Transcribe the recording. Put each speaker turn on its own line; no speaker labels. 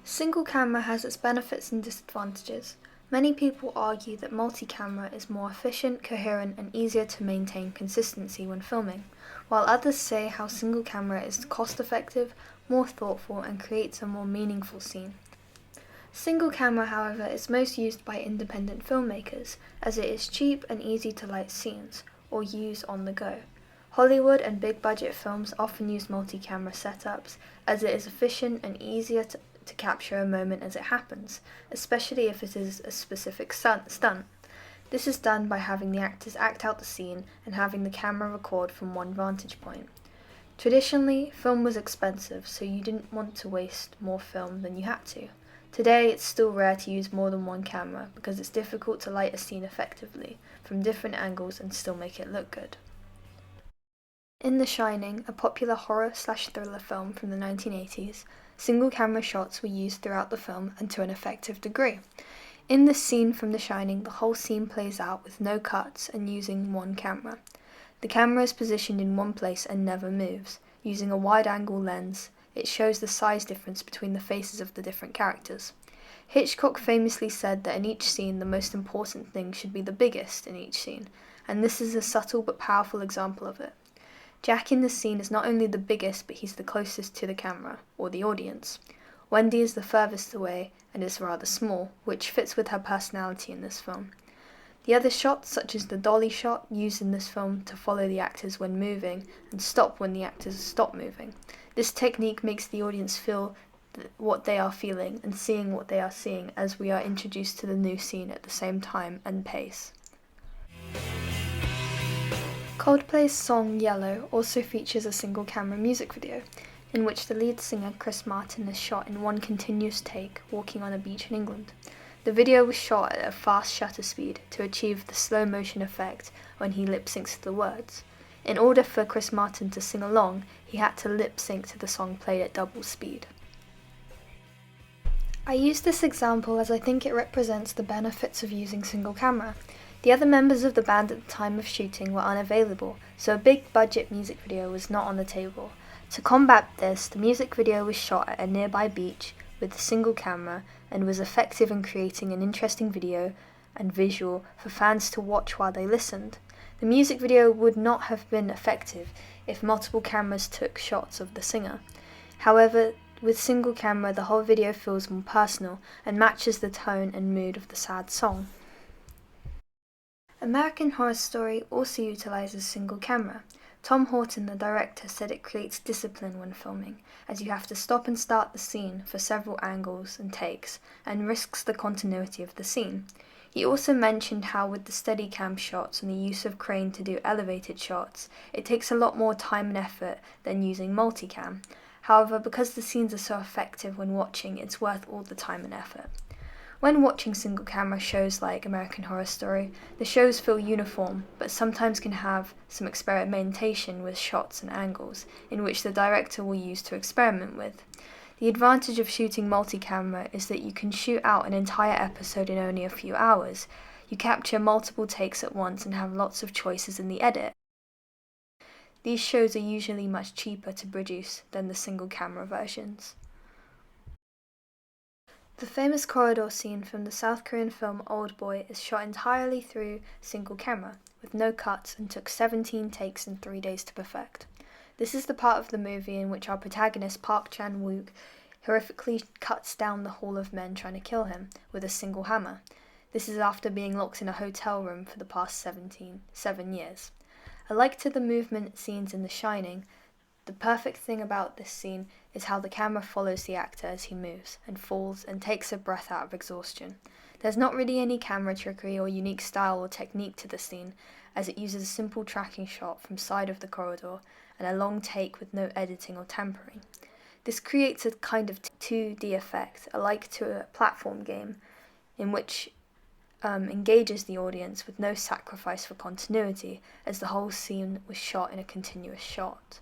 Single camera has its benefits and disadvantages. Many people argue that multi-camera is more efficient, coherent, and easier to maintain consistency when filming, while others say how single camera is cost-effective, more thoughtful, and creates a more meaningful scene. Single camera, however, is most used by independent filmmakers, as it is cheap and easy to light scenes, or use on the go. Hollywood and big-budget films often use multi-camera setups, as it is efficient and easier to capture a moment as it happens, especially if it is a specific stunt. This is done by having the actors act out the scene and having the camera record from one vantage point. Traditionally, film was expensive, so you didn't want to waste more film than you had to. Today, it's still rare to use more than one camera because it's difficult to light a scene effectively from different angles and still make it look good. In The Shining, a popular horror/thriller film from the 1980s, single camera shots were used throughout the film and to an effective degree. In this scene from The Shining, the whole scene plays out with no cuts and using one camera. The camera is positioned in one place and never moves. Using a wide-angle lens, it shows the size difference between the faces of the different characters. Hitchcock famously said that in each scene the most important thing should be the biggest in each scene, and this is a subtle but powerful example of it. Jack in this scene is not only the biggest, but he's the closest to the camera, or the audience. Wendy is the furthest away and is rather small, which fits with her personality in this film. The other shots, such as the dolly shot, used in this film to follow the actors when moving and stop when the actors stop moving. This technique makes the audience feel what they are feeling and seeing what they are seeing as we are introduced to the new scene at the same time and pace. Coldplay's song Yellow also features a single camera music video, in which the lead singer Chris Martin is shot in one continuous take walking on a beach in England. The video was shot at a fast shutter speed to achieve the slow motion effect when he lip syncs to the words. In order for Chris Martin to sing along, he had to lip sync to the song played at double speed. I use this example as I think it represents the benefits of using single camera. The other members of the band at the time of shooting were unavailable, so a big budget music video was not on the table. To combat this, the music video was shot at a nearby beach with a single camera and was effective in creating an interesting video and visual for fans to watch while they listened. The music video would not have been effective if multiple cameras took shots of the singer. However, with single camera, the whole video feels more personal and matches the tone and mood of the sad song. American Horror Story also utilizes single camera. Tom Horton, the director, said it creates discipline when filming, as you have to stop and start the scene for several angles and takes, and risks the continuity of the scene. He also mentioned how with the Steadicam shots and the use of crane to do elevated shots, it takes a lot more time and effort than using multicam. However, because the scenes are so effective when watching, it's worth all the time and effort. When watching single camera shows like American Horror Story, the shows feel uniform, but sometimes can have some experimentation with shots and angles, in which the director will use to experiment with. The advantage of shooting multi-camera is that you can shoot out an entire episode in only a few hours. You capture multiple takes at once and have lots of choices in the edit. These shows are usually much cheaper to produce than the single camera versions. The famous corridor scene from the South Korean film Oldboy is shot entirely through single camera, with no cuts, and took 17 takes in 3 days to perfect. This is the part of the movie in which our protagonist Park Chan-wook horrifically cuts down the Hall of Men trying to kill him with a single hammer. This is after being locked in a hotel room for the past 7 years. Alike to the movement scenes in The Shining, the perfect thing about this scene is how the camera follows the actor as he moves and falls and takes a breath out of exhaustion. There's not really any camera trickery or unique style or technique to the scene, as it uses a simple tracking shot from side of the corridor and a long take with no editing or tampering. This creates a kind of 2D effect, alike to a platform game, in which engages the audience with no sacrifice for continuity, as the whole scene was shot in a continuous shot.